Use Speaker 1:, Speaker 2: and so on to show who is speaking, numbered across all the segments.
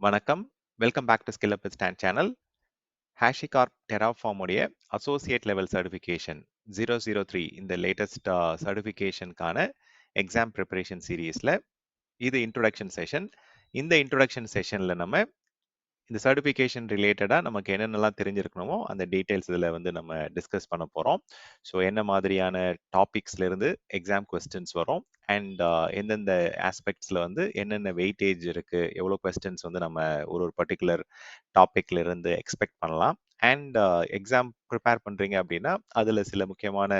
Speaker 1: வணக்கம். Welcome back to skill up with Stan channel. HashiCorp Terraform உடைய associate level certification 003 இந்த latest சர்டிஃபிகேஷனுக்கான exam preparation சீரீஸ்ல இது இன்ட்ரோடக்ஷன் செஷன். இந்த இன்ட்ரோடக்ஷன் செஷன்ல நம்ம இந்த சர்டிஃபிகேஷன் ரிலேட்டடா நமக்கு என்னென்னலாம் தெரிஞ்சிருக்கணுமோ அந்த டீடைல்ஸ் இதில் வந்து நம்ம டிஸ்கஸ் பண்ண போகிறோம். ஸோ என்ன மாதிரியான டாபிக்ஸ்ல இருந்து எக்ஸாம் கொஸ்டின்ஸ் வரும் அண்ட் எந்தெந்த ஆஸ்பெக்ட்ஸில் வந்து என்னென்ன வெயிட்டேஜ் இருக்கு, எவ்வளோ கொஸ்டின்ஸ் வந்து நம்ம ஒரு பர்டிகுலர் டாபிக்ல இருந்து எக்ஸ்பெக்ட் பண்ணலாம். அண்ட் எக்ஸாம் ப்ரிப்பேர் பண்ணுறீங்க அப்படின்னா அதில் சில முக்கியமான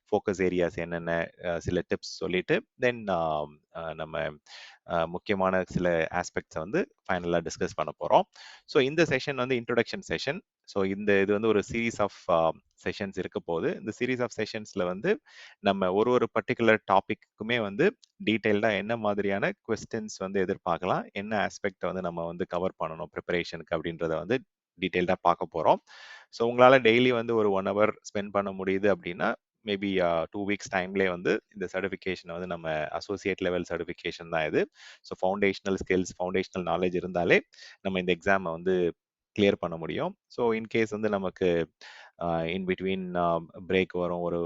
Speaker 1: ஃபோக்கஸ் ஏரியாஸ் என்னென்ன சில டிப்ஸ் சொல்லிட்டு தென் நம்ம முக்கியமான சில ஆஸ்பெக்ட்ஸை வந்து ஃபைனலாக டிஸ்கஸ் பண்ண போகிறோம். ஸோ இந்த செஷன் வந்து இன்ட்ரோடக்ஷன் செஷன். ஸோ இது வந்து ஒரு சீரீஸ் ஆஃப் செஷன்ஸ் இருக்க போது. இந்த சீரீஸ் ஆஃப் செஷன்ஸ்ல வந்து நம்ம ஒரு பர்டிகுலர் டாபிக்குமே வந்து டீட்டெயில்டாக என்ன மாதிரியான கொஸ்டின்ஸ் வந்து எதிர்பார்க்கலாம், என்ன ஆஸ்பெக்டை வந்து நம்ம வந்து கவர் பண்ணணும் ப்ரிப்பரேஷனுக்கு அப்படின்றத வந்து டீட்டெயில்டாக பார்க்க போகிறோம். ஸோ உங்களால் டெய்லி வந்து ஒரு 1 hour ஸ்பெண்ட் பண்ண முடியுது அப்படின்னா மேபி 2 weeks டைம்லேயே வந்து இந்த சர்டிஃபிகேஷனை வந்து நம்ம அசோசியேட் லெவல் சர்டிஃபிகேஷன் தான் இது. So foundational skills, foundational knowledge இருந்தாலே நம்ம இந்த எக்ஸாமை வந்து கிளியர் பண்ண முடியும். ஸோ இன்கேஸ் வந்து நமக்கு இன் பிட்வீன் பிரேக் வரும், ஒரு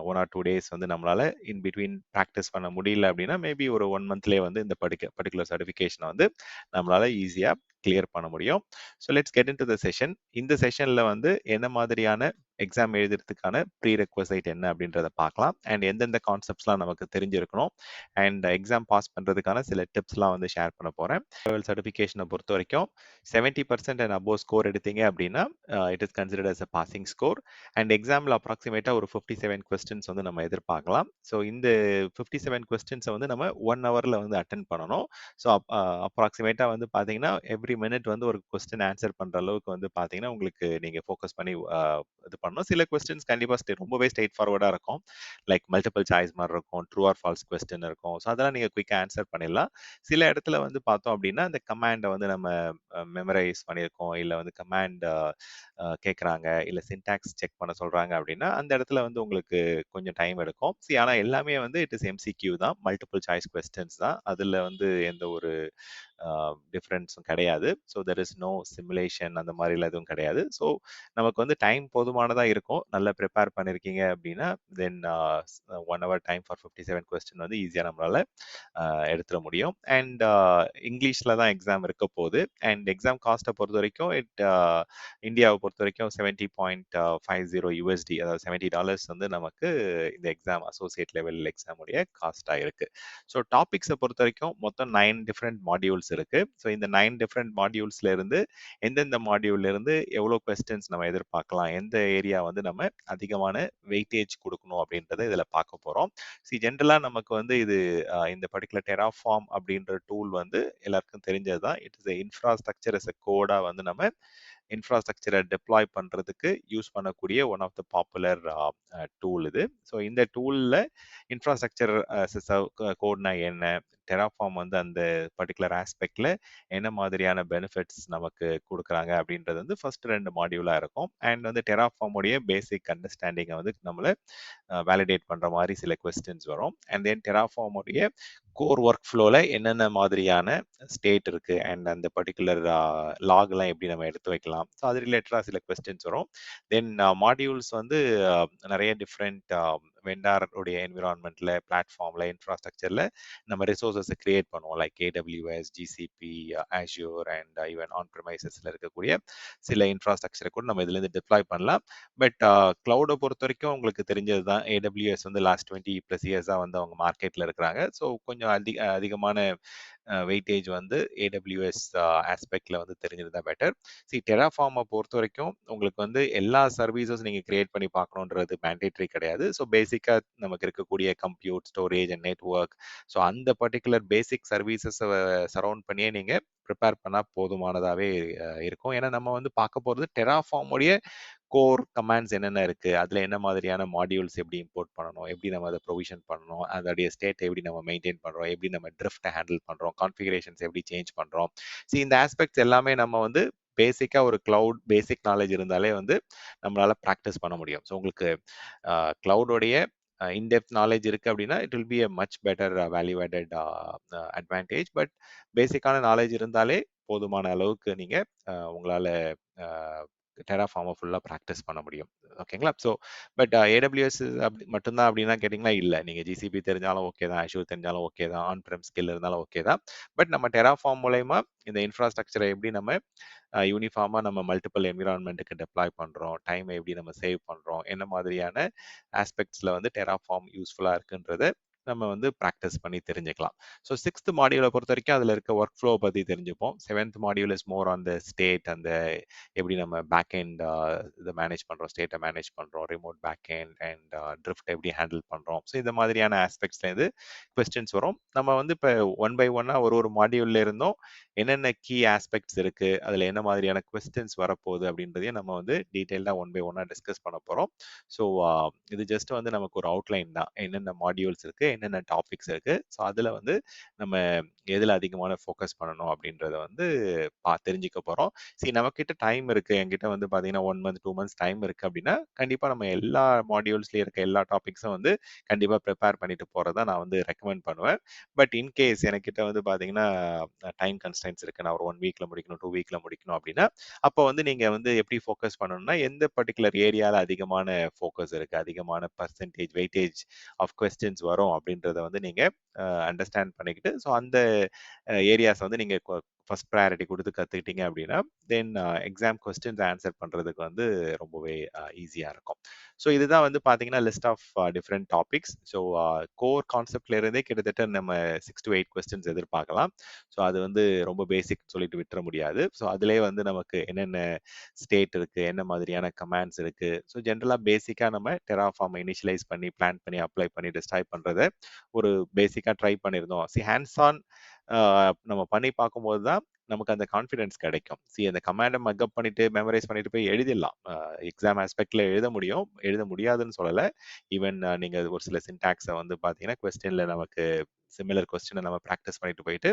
Speaker 1: 1 or 2 days வந்து நம்மளால இன் பிட்வீன் ப்ராக்டிஸ் பண்ண முடியல அப்படின்னா மேபி ஒரு 1 monthலேயே வந்து இந்த பர்டிகுலர் சர்டிஃபிகேஷனை வந்து நம்மளால ஈஸியாக கிளியர் பண்ண முடியும். So let's get in to the session. இந்த செஷன்ல வந்து என்ன மாதிரியான எக்ஸாம் எழுதுறதுக்கான ப்ரீ ரெக்வசைட் என்ன அப்படின்றத பார்க்கலாம். அண்ட் எந்தெந்த கான்செப்ட்ஸ்லாம் நமக்கு தெரிஞ்சிருக்கணும் அண்ட் எக்ஸாம் பாஸ் பண்ணுறதுக்கான சில டிப்ஸ்லாம் வந்து ஷேர் பண்ண போகிறேன். லெவல் சர்டிஃபிகேஷனை பொறுத்த வரைக்கும் 70% அண்ட் அபோவ் ஸ்கோர் எடுத்தீங்க அப்படின்னா it is considered as a passing score. And எக்ஸாமில் அப்ராக்சிமேட்டாக ஒரு 57 கொஸ்டின்ஸ் வந்து நம்ம எதிர்பார்க்கலாம். ஸோ இந்த 57 கொஸ்டின்ஸை வந்து நம்ம 1 hourல வந்து அட்டென்ட் பண்ணணும். ஸோ அப்ராக்சிமேட்டாக வந்து பார்த்தீங்கன்னா எவ்ரி மினிட் வந்து ஒரு கொஸ்டின் ஆன்சர் பண்ணுற அளவுக்கு வந்து பார்த்தீங்கன்னா உங்களுக்கு நீங்கள் ஃபோக்கஸ் பண்ணி இது பண்ணணும். சில கொஸ்டின்ஸ் கண்டிப்பாக ரொம்பவே ஸ்ட்ரெயிட் ஃபார்வர்டாக இருக்கும். லைக் மல்டிபிள் சாய்ஸ் மாதிரி இருக்கும், ட்ரூ ஆர் ஃபால்ஸ் கொஸ்டின் இருக்கும். ஸோ அதெல்லாம் நீங்கள் குயிக்காக ஆன்சர் பண்ணிடலாம். சில இடத்துல வந்து பார்த்தோம் அப்படின்னா அந்த கமாண்டை வந்து நம்ம மெமரைஸ் பண்ணியிருக்கோம், இல்லை வந்து கமாண்ட் கேட்குறாங்க, இல்லை சின்டாக்ஸ் செக் பண்ண சொல்கிறாங்க அப்படின்னா அந்த இடத்துல வந்து உங்களுக்கு கொஞ்சம் டைம் எடுக்கும். ஆனால் எல்லாமே வந்து இட் இஸ் எம்சிக்யூ தான், மல்டிபிள் சாய்ஸ் கொஸ்டின்ஸ் தான். அதில் வந்து எந்த ஒரு டிஃப்ரென்ஸும் கிடையாது. So there is no simulation அந்த மாதிரிலாம் எதுவும் கிடையாது. ஸோ நமக்கு வந்து டைம் போதுமானதாக இருக்கும். நல்லா ப்ரிப்பேர் பண்ணியிருக்கீங்க அப்படின்னா தென் 1 hour டைம் ஃபார் 57 கொஸ்டின் வந்து ஈஸியாக நம்மளால எடுத்துட முடியும். அண்ட் இங்கிலீஷில் தான் எக்ஸாம் இருக்க போகுது. அண்ட் எக்ஸாம் காஸ்ட்டை பொறுத்த வரைக்கும் இந்தியாவை பொறுத்த வரைக்கும் $70.50 USD, அதாவது $70 வந்து நமக்கு இந்த எக்ஸாம் அசோசியேட் லெவல் எக்ஸாம் உடைய காஸ்டாக இருக்கு. ஸோ டாபிக்ஸை பொறுத்த வரைக்கும் மொத்தம் 9 டிஃப்ரெண்ட் மாடியூல்ஸ் இருக்கு. ஸோ இந்த 9 டிஃப்ரெண்ட் மாடியூல்ஸ்ல இருந்து எந்தெந்த மாடியூல்ல இருந்து எவ்வளோ கொஸ்டின்ஸ் நம்ம எதிர்பார்க்கலாம், எந்த ஏரியா வந்து நம்ம அதிகமான வெயிட்டேஜ் கொடுக்கணும் அப்படின்றத இதில் பார்க்க போகிறோம். ஜென்ரலாக நமக்கு வந்து இது இந்த பர்டிகுலர் டெராஃபார்ம் அப்படின்ற டூல் வந்து எல்லாருக்கும் தெரிஞ்சது தான். It is infrastructure as a கோடா வந்து நம்ம இன்ஃப்ராஸ்ட்ரக்சரை டெப்ளாய் பண்ணுறதுக்கு யூஸ் பண்ணக்கூடிய one of the popular tool இது. ஸோ இந்த டூலில் இன்ஃப்ராஸ்ட்ரக்சர் கோட்னா என்ன, டெராஃபார்ம் வந்து அந்த பர்டிகுலர் ஆஸ்பெக்டில் என்ன மாதிரியான பெனிஃபிட்ஸ் நமக்கு கொடுக்குறாங்க அப்படின்றது வந்து ஃபர்ஸ்ட் 2 மாடியூலாக இருக்கும். அண்ட் வந்து டெராஃபார்முடைய பேசிக் அண்டர்ஸ்டாண்டிங்கை வந்து நம்மளை வேலிடேட் பண்ணுற மாதிரி சில கொஸ்டின்ஸ் வரும். அண்ட் தென் டெராஃபார்முடைய கோர் ஒர்க் ஃப்ளோவில் என்னென்ன மாதிரியான ஸ்டேட் இருக்குது அண்ட் அந்த பர்டிகுலர் லாக்லாம் எப்படி நம்ம எடுத்து வைக்கலாம், ஸோ அது ரிலேட்டடாக சில கொஸ்டின்ஸ் வரும். தென் மாடியூல்ஸ் வந்து நிறைய டிஃப்ரெண்ட் வெண்டாருடைய என்விரான்மெண்ட்டில், பிளாட்ஃபார்மில், இன்ஃப்ராஸ்ட்ரக்சரில் நம்ம ரிசோர்ஸஸை கிரியேட் பண்ணுவோம். Like AWS, GCP, Azure and even on ப்ரிமைசஸில் இருக்கக்கூடிய சில இன்ஃப்ராஸ்ட்ரக்சரை கூட நம்ம இதுலேருந்து டிப்ளாய் பண்ணலாம். பட் க்ளவுடை பொறுத்த வரைக்கும் உங்களுக்கு தெரிஞ்சது தான், AWS வந்து லாஸ்ட் 20+ இயர்ஸாக வந்து அவங்க மார்க்கெட்டில் இருக்கிறாங்க. ஸோ கொஞ்சம் அதிகமான வெயிட்டேஜ் வந்து AWS ஆஸ்பெக்டில் வந்து தெரிஞ்சிருந்தா பெட்டர். டெராஃபார்மை பொறுத்த வரைக்கும் உங்களுக்கு வந்து எல்லா சர்வீசஸ் நீங்கள் கிரியேட் பண்ணி பார்க்கணுன்றது மேண்டேட்ரி கிடையாது. ஸோ பேசிக்காக நமக்கு இருக்கக்கூடிய compute, storage and network, so அந்த பர்டிகுலர் பேசிக் சர்வீசஸை சரவுண்ட் பண்ணியே நீங்கள் ப்ரிப்பேர் பண்ணால் போதுமானதாகவே இருக்கும். ஏன்னா நம்ம வந்து பார்க்க போகிறது டெராஃபார்முடைய கோர் கமாண்ட்ஸ் என்னென்ன இருக்குது, அதில் என்ன மாதிரியான மாடியூல்ஸ் எப்படி இம்போர்ட் பண்ணணும், எப்படி நம்ம அதை ப்ரொவிஷன் பண்ணணும், அதோடைய ஸ்டேட் எப்படி நம்ம மெயின்டைன் பண்ணுறோம், எப்படி நம்ம ட்ரிஃப்ட்டை ஹேண்டில் பண்ணுறோம், கான்ஃபிகரேஷன்ஸ் எப்படி சேஞ்ச் பண்ணுறோம். இந்த ஆஸ்பெக்ட்ஸ் எல்லாமே நம்ம வந்து பேசிக்காக ஒரு கிளவுட் பேசிக் நாலேஜ் இருந்தாலே வந்து நம்மளால ப்ராக்டிஸ் பண்ண முடியும். ஸோ உங்களுக்கு கிளவுடோடைய இன்டெப்த் நாலேஜ் இருக்குது அப்படின்னா it will be a much better value added advantage. But பேசிக்கான நாலேஜ் இருந்தாலே போதுமான அளவுக்கு நீங்க உங்களால டெராஃபார்மை ஃபுல்லா பிராக்டிஸ் பண்ண முடியும். ஓகேங்களா? ஸோ பட் ஏடபிள்யூஎஸ் மட்டும்தான் அப்படின்னா கேட்டிங்கன்னா இல்ல. நீங்க ஜிசிபி தெரிஞ்சாலும் ஓகே தான். அஷ்யூர் தெரிஞ்சாலும் ஓகே தான். ஆன் பிரெம் ஸ்கில் இருந்தாலும் ஓகே தான். பட் நம்ம டெராஃபார்ம் மூலயமா இந்த இன்ஃப்ராஸ்ட்ரக்சரை எப்படி நம்ம யூனிஃபார்மா நம்ம மல்டிபிள் என்விரான்மெண்ட்டுக்கு டெப்ளாய் பண்றோம், டைமை எப்படி நம்ம சேவ் பண்றோம், என்ன மாதிரியான ஆஸ்பெக்ட்ஸ்ல வந்து டெராஃபார்ம் யூஸ்ஃபுல்லா இருக்குன்றத நம்ம வந்து ப்ராக்டிஸ் பண்ணி தெரிஞ்சுக்கலாம். ஸோ 6th மாடியூலை பொறுத்த வரைக்கும் அதில் இருக்க ஒர்க் ஃப்ளோ பற்றி தெரிஞ்சுப்போம். 7th module is more on the state, அந்த எப்படி நம்ம பேக் எண்ட் இதை மேனேஜ் பண்ணுறோம், ஸ்டேட்டை மேனேஜ் பண்ணுறோம், remote back end and drift எப்படி ஹேண்டில் பண்ணுறோம். ஸோ இந்த மாதிரியான ஆஸ்பெக்ட்ஸ்லேருந்து கொஸ்டின்ஸ் வரும். நம்ம வந்து இப்போ ஒன் பை ஒன்னாக ஒரு மாடியூல்ல இருந்தும் என்னென்ன கீ ஆஸ்பெக்ட்ஸ் இருக்கு, அதில் என்ன மாதிரியான கொஸ்டின்ஸ் வரப்போகுது அப்படின்றதையும் நம்ம வந்து டீட்டெயில்டாக ஒன் பை ஒன்னாக டிஸ்கஸ் பண்ண போகிறோம். ஸோ இது ஜஸ்ட் வந்து நமக்கு ஒரு அவுட்லைன் தான். என்னென்ன மாடியூல்ஸ் இருக்கு, என்னென்ன டாபிக்ஸ் இருக்கு. ஸோ அதில் வந்து நம்ம எதில் அதிகமான ஃபோக்கஸ் பண்ணணும் அப்படின்றத வந்து தெரிஞ்சுக்க போகிறோம். சரி, நம்மக்கிட்ட டைம் இருக்கு, என்கிட்ட வந்து பார்த்தீங்கன்னா 1 மந்த் 2 மந்த்ஸ் டைம் இருக்கு அப்படின்னா கண்டிப்பாக நம்ம எல்லா மாடியூல்ஸ்லேயும் இருக்க எல்லா டாபிக்ஸும் வந்து கண்டிப்பாக ப்ரிப்பேர் பண்ணிட்டு போகிறதா நான் வந்து ரெக்கமெண்ட் பண்ணுவேன். பட் இன்கேஸ் எனக்கிட்ட வந்து பார்த்தீங்கன்னா டைம் கன்ஸ்டன்ஸ் இருக்கு, நான் ஒரு 1 வீக்ல முடிக்கணும், 2 வீக்ல முடிக்கணும் அப்படின்னா அப்போ வந்து நீங்க வந்து எப்படி ஃபோக்கஸ் பண்ணணும்னா எந்த பர்டிகுலர் ஏரியால அதிகமான ஃபோக்கஸ் இருக்கு, அதிகமான பர்சன்டேஜ் வெயிட்டேஜ் ஆஃப் கொஸ்டின்ஸ் வரும் அப்படின்றத வந்து நீங்க அண்டர்ஸ்டாண்ட் பண்ணிக்கிட்டு ஸோ அந்த ஏரியாஸ் வந்து நீங்க ஃபர்ஸ்ட் ப்ரையாரிட்டி கொடுத்து கற்றுக்கிட்டீங்க அப்படின்னா தென் எக்ஸாம் கொஸ்டின்ஸ் ஆன்சர் பண்ணுறதுக்கு வந்து ரொம்பவே ஈஸியாக இருக்கும். ஸோ இதுதான் வந்து பார்த்தீங்கன்னா list of different topics. So core கான்செப்ட்ல இருந்தே கிட்டத்தட்ட நம்ம 6 to 8 கொஸ்டின்ஸ் எதிர்பார்க்கலாம். ஸோ அது வந்து ரொம்ப பேசிக் சொல்லிட்டு விட்டுற முடியாது. ஸோ அதிலே வந்து நமக்கு என்னென்ன ஸ்டேட் இருக்கு, என்ன மாதிரியான கமாண்ட்ஸ் இருக்கு. ஸோ ஜென்ரலாக பேசிக்காக நம்ம டெராஃபார்மை இனிஷியலைஸ் பண்ணி பிளான் பண்ணி அப்ளை பண்ணி டிஸ்ட்ராய் பண்ணுறத ஒரு பேசிக்காக ட்ரை பண்ணியிருந்தோம். ஹேண்ட்ஸ் ஆன் நம்ம பண்ணி பார்க்கும்போது தான் நமக்கு அந்த கான்ஃபிடன்ஸ் கிடைக்கும். அந்த கமாண்டை மக்கப் பண்ணிட்டு மெமரைஸ் பண்ணிட்டு போய் எழுதிடலாம். எக்ஸாம் ஆஸ்பெக்ட்ல எழுத முடியும், எழுத முடியாதுன்னு சொல்லலை. ஈவன் நீங்க ஒரு சில சின்டாக்ஸை வந்து பார்த்தீங்கன்னா கொஸ்டின்ல நமக்கு சிமிலர் கொஸ்டினை நம்ம ப்ராக்டிஸ் பண்ணிட்டு போயிட்டு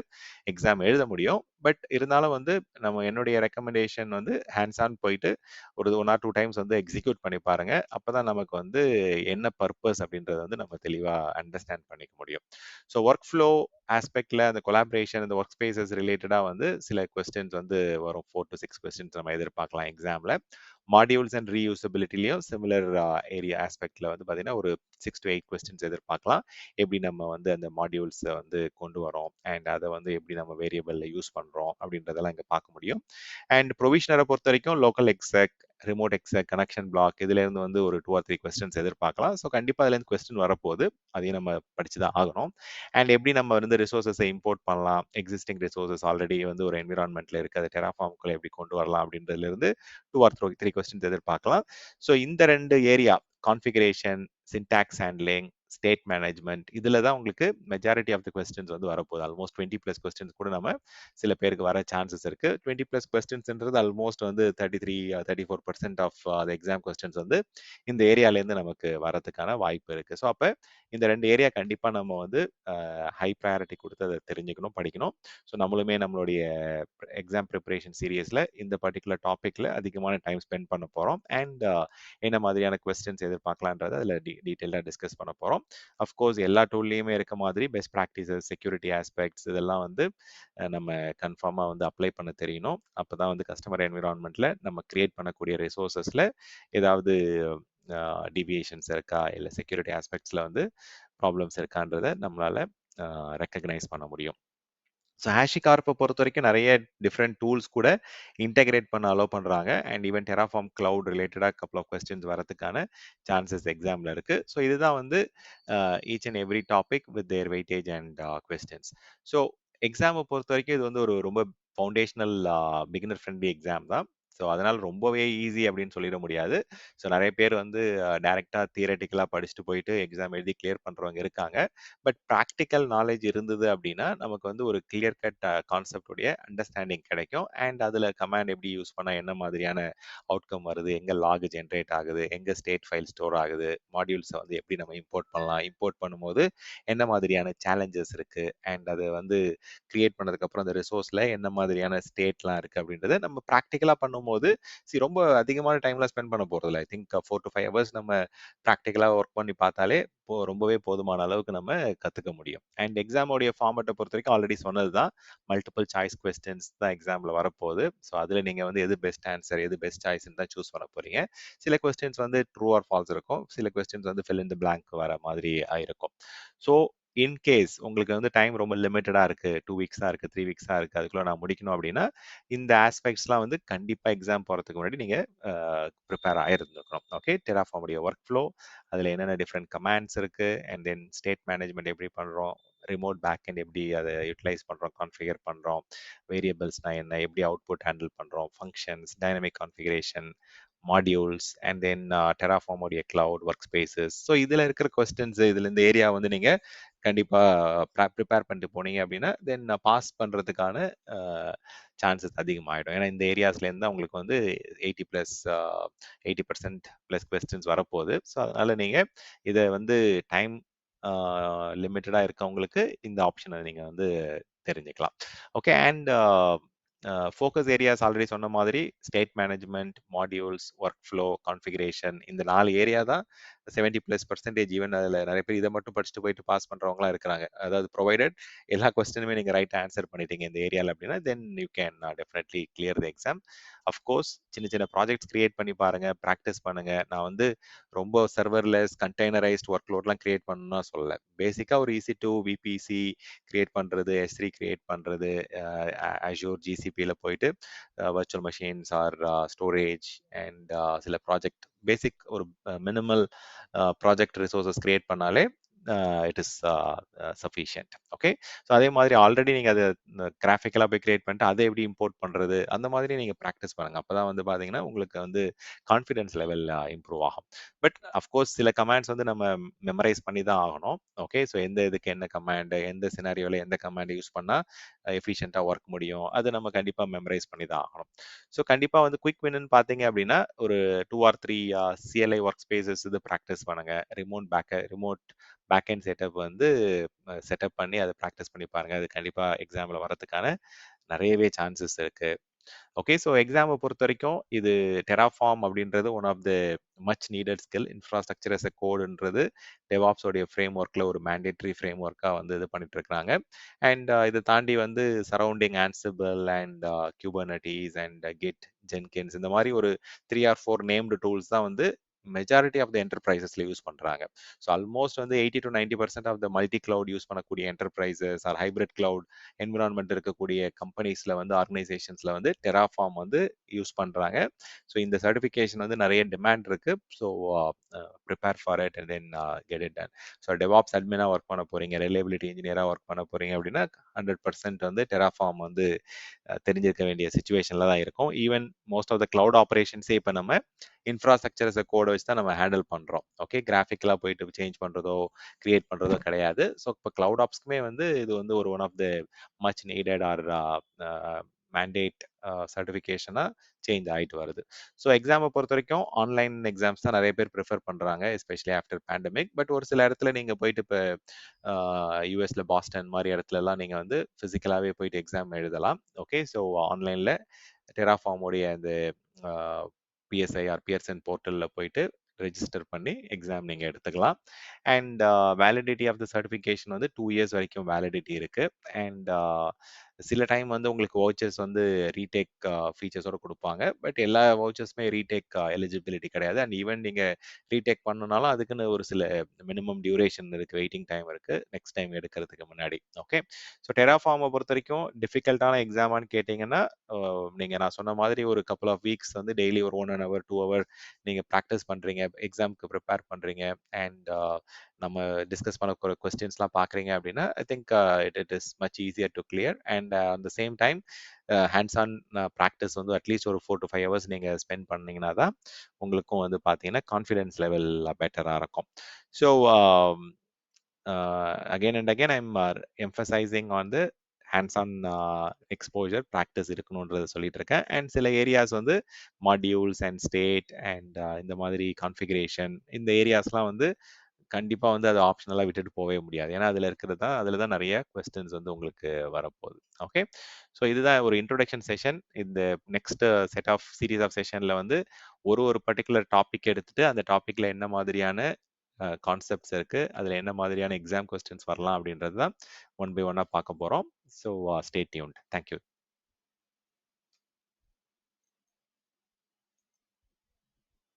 Speaker 1: எக்ஸாம் எழுத முடியும். பட் இருந்தாலும் வந்து நம்ம என்னுடைய ரெக்கமெண்டேஷன் வந்து ஹேண்ட்ஸ் ஆன் போயிட்டு ஒரு 1 or 2 டைம்ஸ் வந்து எக்ஸிக்யூட் பண்ணி பாருங்க. அப்பதான் நமக்கு வந்து என்ன பர்பஸ் அப்படின்றத வந்து நம்ம தெளிவா அண்டர்ஸ்டாண்ட் பண்ணிக்க முடியும். ஸோ ஒர்க் ஃப்ளோ ஆஸ்பெக்ட்ல அந்த கொலாபரேஷன், இந்த ஒர்க் ஸ்பேசஸ் ரிலேட்டடா வந்து சில கொஸ்டின்ஸ் வந்து வரும். 4 to 6 கொஸ்டின்ஸ் நம்ம எதிர்பார்க்கலாம் எக்ஸாம்ல. மாடியூல்ஸ் அண்ட் ரீயூசபிலிட்டிலையும் சிமிலர் ஏரியா ஆஸ்பெக்ட்ல வந்து பார்த்தீங்கன்னா ஒரு 6 to 8 கொஸ்டின்ஸ் எதிர்பார்க்கலாம். எப்படி நம்ம வந்து அந்த மாடியூல்ஸை வந்து கொண்டு வரோம் அண்ட் அதை வந்து எப்படி நம்ம வேரியபிளில் யூஸ் பண்ணுறோம் அப்படின்றதெல்லாம் இங்கே பார்க்க முடியும். அண்ட் ப்ரொவிஷனரை பொறுத்த வரைக்கும் local exec, remote exec, connection block இதுலேருந்து வந்து ஒரு 2 or 3 கொஸ்டின்ஸ் எதிர்பார்க்கலாம். ஸோ கண்டிப்பாக அதுலேருந்து கொஸ்டின் வரப்போகுது, அதையும் நம்ம படிச்சு தான் ஆகணும். அண்ட் எப்படி நம்ம வந்து ரிசோர்ஸஸை இம்போர்ட் பண்ணலாம், எக்ஸிஸ்டிங் ரிசோர்ஸஸ் ஆல்ரெடி வந்து ஒரு என்விரான்மெண்ட்ல இருக்கு, அதை டெராஃபார்முக்குள்ள எப்படி கொண்டு வரலாம் அப்படின்றதுலேருந்து 2 or 3 கொஸ்டின்ஸ் எதிர்பார்க்கலாம். ஸோ இந்த 2 area configuration, syntax handling, state management இதில் தான் உங்களுக்கு மெஜாரிட்டி ஆஃப் த கொஸ்டின்ஸ் வந்து வரப்போகுது. ஆல்மோஸ்ட் 20+ கொஸ்டின்ஸ் கூட நம்ம சில பேருக்கு வர சான்சஸ் இருக்கு. 20+ கொஸ்டின்ஸ்ன்றது ஆல்மோஸ்ட் வந்து 33-34% ஆஃப் எக்ஸாம் கொஸ்டின்ஸ் வந்து இந்த ஏரியாலேருந்து நமக்கு வரதுக்கான வாய்ப்பு இருக்கு. ஸோ அப்போ இந்த 2 ஏரியா கண்டிப்பாக நம்ம வந்து ஹை ப்ரையாரிட்டி கொடுத்து அதை தெரிஞ்சுக்கணும், படிக்கணும். ஸோ நம்மளுமே நம்மளுடைய எக்ஸாம் ப்ரிப்பரேஷன் சீரியஸில் இந்த பர்டிகுலர் டாப்பிக்கில் அதிகமான டைம் ஸ்பெண்ட் பண்ண போகிறோம். அண்ட் என்ன மாதிரியான கொஸ்டின்ஸ் எதிர்பார்க்கலான்றதை அதில் டீட்டெயிலாக டிஸ்கஸ் பண்ண போகிறோம். அஃப்கோர்ஸ் எல்லா டூல்லையுமே இருக்க மாதிரி பெஸ்ட் ப்ராக்டிசஸ், செக்யூரிட்டி ஆஸ்பெக்ட்ஸ் இதெல்லாம் வந்து நம்ம கன்ஃபார்மாக வந்து அப்ளை பண்ண தெரியணும். அப்போ தான் வந்து கஸ்டமர் என்விரான்மெண்ட்டில் நம்ம கிரியேட் பண்ணக்கூடிய ரிசோர்ஸஸில் ஏதாவது டிவியேஷன்ஸ் இருக்கா, இல்லை செக்யூரிட்டி ஆஸ்பெக்ட்ஸில் வந்து ப்ராப்ளம்ஸ் இருக்கான்றதை நம்மளால் ரெக்கக்னைஸ் பண்ண முடியும். ஸோ ஹேஷிகார்ப்பை பொறுத்த வரைக்கும் நிறைய டிஃப்ரெண்ட் டூல்ஸ் கூட இன்டெகிரேட் பண்ண அலோவ் பண்ணுறாங்க. அண்ட் ஈவன் டெராஃபார்ம் கிளவுட் ரிலேட்டடாக கப்பல் ஆஃப் கொஸ்டின்ஸ் வரதுக்கான சான்சஸ் எக்ஸாமில் இருக்குது. ஸோ இதுதான் வந்து each and every topic with their weightage and questions. So எக்ஸாமை பொறுத்த வரைக்கும் இது வந்து ஒரு ரொம்ப ஃபவுண்டேஷனல் பிகினர் ஃப்ரெண்ட்லி எக்ஸாம் தான். ஸோ அதனால் ரொம்பவே ஈஸி அப்படின்னு சொல்லிட முடியாது. ஸோ நிறைய பேர் வந்து டைரெக்டாக தியரட்டிக்கலாக படிச்சுட்டு போயிட்டு எக்ஸாம் எழுதி கிளியர் பண்ணுறவங்க இருக்காங்க. பட் ப்ராக்டிக்கல் நாலேஜ் இருந்தது அப்படின்னா நமக்கு வந்து ஒரு கிளியர் கட் கான்செப்டுடைய அண்டர்ஸ்டாண்டிங் கிடைக்கும். அண்ட் அதில் கமாண்ட் எப்படி யூஸ் பண்ணால் என்ன மாதிரியான அவுட்கம் வருது, எங்கே லாக் ஜென்ரேட் ஆகுது, எங்கே ஸ்டேட் ஃபைல் ஸ்டோர் ஆகுது, மாடியூல்ஸை வந்து எப்படி நம்ம இம்போர்ட் பண்ணலாம், இம்போர்ட் பண்ணும்போது என்ன மாதிரியான சேலஞ்சஸ் இருக்குது, அண்ட் அதை வந்து கிரியேட் பண்ணதுக்கப்புறம் அந்த ரிசோர்ஸில் என்ன மாதிரியான ஸ்டேட்லாம் இருக்குது அப்படின்றத நம்ம ப்ராக்டிக்கலாக பண்ணும்போது பண்ணும்போது ரொம்ப அதிகமான டைம்லாம் ஸ்பெண்ட் பண்ண போறதில்ல. ஐ திங்க் 4 to 5 ஹவர்ஸ் நம்ம ப்ராக்டிகலா ஒர்க் பண்ணி பார்த்தாலே ரொம்பவே போதுமான அளவுக்கு நம்ம கத்துக்க முடியும். அண்ட் எக்ஸாமோடைய ஃபார்மேட்ட பொறுத்தவரைக்கும் ஆல்ரெடி சொன்னது தான். மல்டிபிள் சாய்ஸ் கொஸ்டின்ஸ் தான் எக்ஸாம்ல வரப்போகுது. ஸோ அதுல நீங்க வந்து எது பெஸ்ட் ஆன்சர், எது பெஸ்ட் சாய்ஸ்ன்னு தான் சூஸ் பண்ண போறீங்க. சில கொஸ்டின்ஸ் வந்து ட்ரூ ஆர் ஃபால்ஸ் இருக்கும். சில கொஸ்டின்ஸ் வந்து ஃபில் இன் தி பிளாங்க் வர மாதிரி இருக்கும். ஸோ இன் கேஸ் உங்களுக்கு வந்து டைம் ரொம்ப லிமிட்டடா இருக்கு, 2 வீக்ஸா இருக்கு, 3 வீக்ஸா இருக்கு, அதுக்குள்ள நான் முடிக்கணும் அப்படின்னா, இந்த ஆஸ்பெக்ட்ஸ்லாம் வந்து கண்டிப்பா எக்ஸாம் போறதுக்கு முன்னாடி நீங்க ப்ரிப்பேர் ஆயிருந்துக்கணும். ஓகே, Terraform உடைய ஒர்க் ஃப்ளோ, அதுல என்னென்ன டிஃப்ரெண்ட் கமாண்ட்ஸ் இருக்கு, அண்ட் தென் ஸ்டேட் மேனேஜ்மெண்ட் எப்படி பண்றோம், ரிமோட் பேக்எண்ட் எப்படி அதை யூட்டிலைஸ் பண்றோம், கான்ஃபிகர் பண்றோம், வேரியபிள்ஸ்னா என்ன, எப்படி அவுட்புட் ஹேண்டில் பண்றோம், functions, dynamic configuration, modules, and then Terraform உடைய கிளவுட் ஒர்க் ஸ்பேசஸ். ஸோ இதுல இருக்கிற கொஸ்டின்ஸ், இதுல இந்த ஏரியா வந்து நீங்க கண்டிப்பா ப்ரிப்பேர் பண்ணிட்டு போனீங்க அப்படின்னா தென் பாஸ் பண்றதுக்கான சான்சஸ் அதிகமாயிடும். ஏன்னா இந்த ஏரியாஸ்ல இருந்தா உங்களுக்கு வந்து 80% ப்ளஸ் கொஸ்டின்ஸ் வரப்போகுது. ஸோ அதனால நீங்க இதை வந்து டைம் லிமிட்டடா இருக்கவங்களுக்கு இந்த ஆப்ஷனை நீங்க வந்து தெரிஞ்சுக்கலாம். Okay, and focus areas already சொன்ன மாதிரி state management, modules, work flow, configuration, இந்த 4 ஏரியா தான் 70+% ஈவன் அதில் நிறைய பேர் இதை மட்டும் படிச்சுட்டு போயிட்டு பாஸ் பண்றவங்களாம் இருக்கிறாங்க. அதாவது ப்ரொவைடட் எல்லா கொஸ்டினுமே நீங்க ரைட் ஆன்சர் பண்ணிட்டீங்க இந்த ஏரியாவில் அப்படின்னா then you can definitely clear the exam. Of course சின்ன சின்ன ப்ராஜெக்ட்ஸ் கிரியேட் பண்ணி பாருங்க, ப்ராக்டிஸ் பண்ணுங்க. நான் வந்து ரொம்ப சர்வர்லெஸ் கண்டெய்னரைஸ்ட் ஒர்க் லோட்லாம் கிரியேட் பண்ணணும்னா சொல்லல. பேசிக்காக ஒரு EC2 VPC கிரியேட் பண்றது, S3 கிரியேட் பண்றது, Azure GCPயில் போயிட்டு virtual machines or storage and சில ப்ராஜெக்ட் பேசிக் ஒரு மினிமல் ப்ராஜெக்ட் ரிசோர்ஸஸ் கிரியேட் பண்ணாலே it is sufficient. Okay, so அதே மாதிரி ஆல்ரெடி நீங்கள் அதை கிராஃபிக்கலாக போய் கிரியேட் பண்ணிட்டு அதை எப்படி இம்போர்ட் பண்ணுறது, அந்த மாதிரி நீங்கள் ப்ராக்டிஸ் பண்ணுங்க. அப்போ தான் வந்து பார்த்தீங்கன்னா உங்களுக்கு வந்து கான்ஃபிடன்ஸ் லெவல் இம்ப்ரூவ் ஆகும். பட் அஃப்கோர்ஸ் சில கமாண்ட்ஸ் வந்து நம்ம மெமரைஸ் பண்ணி தான் ஆகணும். ஓகே, ஸோ எந்த இதுக்கு என்ன கமாண்ட், எந்த சினாரியோவில் எந்த கமாண்ட் யூஸ் பண்ணால் எஃபிஷியண்ட்டாக ஒர்க் முடியும், அது நம்ம கண்டிப்பாக மெமரைஸ் பண்ணி தான் ஆகணும். ஸோ கண்டிப்பாக வந்து குயிக் வின்னு பார்த்தீங்க அப்படின்னா ஒரு 2 or 3 CLI ஒர்க் ஸ்பேசஸ் இது ப்ராக்டிஸ் பண்ணுங்க. ரிமோட் பேக்எண்ட் செட்டப் வந்து செட்டப் பண்ணி அதை ப்ராக்டிஸ் பண்ணி பாருங்க. அது கண்டிப்பாக எக்ஸாமில் வரதுக்கான நிறையவே சான்சஸ் இருக்கு. ஓகே, ஸோ எக்ஸாமை பொறுத்த வரைக்கும் இது Terraform அப்படின்றது one of the much needed skill. Infrastructure as a கோடுன்றது DevOps உடைய ஃப்ரேம் ஒர்க்கில் ஒரு மேண்டேட்ரி ஃப்ரேம் ஒர்க்காக வந்து இது பண்ணிட்டு இருக்காங்க. அண்ட் இதை தாண்டி வந்து surrounding Ansible and Kubernetes and Git, Jenkins இந்த மாதிரி ஒரு 3 or 4 நேம்டு டூல்ஸ் தான் வந்து மெஜாரிட்டி ஆஃப் த என்டர்பிரைசஸ்ல யூஸ் பண்றாங்க. ஸோ ஆல்மோஸ்ட் வந்து 80 to 90% of the multi cloud use பண்ணக்கூடிய enterprises or hybrid cloud environment இருக்கக்கூடிய கம்பெனிஸ்ல வந்து ஆர்கனைசேஷன்ஸ்ல வந்து Terraform வந்து யூஸ் பண்றாங்க. ஸோ இந்த சர்டிஃபிகேஷன் வந்து நிறைய டிமாண்ட் இருக்கு. So prepare for it and then get it done. So DevOps அட்மினா ஒர்க் பண்ண போறீங்க, ரிலையபிலிட்டி இன்ஜினியரா ஒர்க் பண்ண போறீங்க அப்படின்னா 100% வந்து Terraform வந்து தெரிஞ்சிருக்க வேண்டிய சுச்சுவேஷன்ல தான் இருக்கும். Even most of the cloud ஆப்ரேஷன்ஸே இப்போ நம்ம இன்ஃப்ராஸ்ட்ரக்சர் as a கோடை வச்சு தான் நம்ம ஹேண்டில் பண்றோம். ஓகே, கிராஃபிக்கலாக போயிட்டு சேஞ்ச் பண்றதோ கிரியேட் பண்றதோ கிடையாது. ஸோ இப்போ கிளவுட் ஆப்ஸ்க்குமே வந்து இது வந்து ஒரு one of the much needed or mandate சர்டிஃபிகேஷனாக சேஞ்ச் ஆகிட்டு வருது. ஸோ எக்ஸாமை பொறுத்த வரைக்கும் ஆன்லைன் எக்ஸாம்ஸ் தான் நிறைய பேர் ப்ரிஃபர் பண்ணுறாங்க, எஸ்பெஷலி ஆஃப்டர் பேண்டமிக். பட் ஒரு சில இடத்துல நீங்கள் போயிட்டு இப்போ யூஎஸ்ல பாஸ்டன் மாதிரி இடத்துலலாம் நீங்கள் வந்து ஃபிசிக்கலாகவே போயிட்டு எக்ஸாம் எழுதலாம். ஓகே, ஸோ ஆன்லைனில் டெராஃபார்முடைய அந்த பிஎஸ்ஐ ஆர் பியர்சன் போர்ட்டலில் போயிட்டு ரெஜிஸ்டர் பண்ணி எக்ஸாம் நீங்கள் எடுத்துக்கலாம். And validity of the certification வந்து 2 years வரைக்கும் வேலிடிட்டி இருக்கு. அண்ட் சில டைம் வந்து உங்களுக்கு வவுச்சர்ஸ் வந்து ரீடேக் ஃபீச்சர்ஸோட கொடுப்பாங்க. பட் எல்லா வவுச்சர்ஸுமே ரீடேக் எலிஜிபிலிட்டி கிடையாது. அண்ட் ஈவன் நீங்கள் ரீடேக் பண்ணனாலும் அதுக்குன்னு ஒரு சில மினிமம் டியூரேஷன் இருக்கு, வெயிட்டிங் டைம் இருக்கு நெக்ஸ்ட் டைம் எடுக்கிறதுக்கு முன்னாடி. ஓகே, ஸோ Terraform பொறுத்த வரைக்கும் டிஃபிகல்ட்டான எக்ஸாமான்னு கேட்டிங்கன்னா நீங்கள் நான் சொன்ன மாதிரி ஒரு கப்புள் ஆஃப் வீக்ஸ் வந்து டெய்லி ஒரு 1 hour 2 hour நீங்கள் ப்ராக்டிஸ் பண்ணுறீங்க, எக்ஸாமுக்கு ப்ரிப்பேர் பண்ணுறீங்க, அண்ட் நம்ம டிஸ்கஸ் பண்ண போகிற கொஸ்டின்ஸ்லாம் பார்க்குறீங்க அப்படின்னா I think it is much easier to clear. And at the same time hands on practice வந்து அட்லீஸ்ட் ஒரு 4 to 5 hours நீங்கள் ஸ்பெண்ட் பண்ணீங்கன்னா தான் உங்களுக்கும் வந்து பார்த்தீங்கன்னா கான்ஃபிடென்ஸ் லெவல் பெட்டராக இருக்கும். So again and again I'm emphasizing on the hands on exposure practice இருக்கணுன்றதை சொல்லிட்டு இருக்கேன். அண்ட் சில ஏரியாஸ் வந்து மாடியூல்ஸ் அண்ட் ஸ்டேட் அண்ட் இந்த மாதிரி கான்ஃபிகரேஷன் இந்த ஏரியாஸ்லாம் வந்து கண்டிப்பா வந்து அத ஆப்ஷனலா விட்டுட்டு போவே முடியாது. ஏன்னா அதுல தான் நெறைய கொஸ்டின்ஸ் வந்து உங்களுக்கு வரப்போகுது. ஓகே. ஸோ இதுதான் ஒரு இன்ட்ரோடக்ஷன் செஷன். இந்த next set of series of செஷன்ல வந்து ஒரு பர்ட்டிகுலர் டாபிக் எடுத்துட்டு, அந்த டாபிக்ல என்ன மாதிரியான கான்செப்ட்ஸ் இருக்கு, அதுல என்ன மாதிரியான எக்ஸாம் கொஸ்டின்ஸ் வரலாம் அப்படின்றது தான் ஒன் பை ஒன்னா பார்க்க போறோம். So stay tuned. Thank you.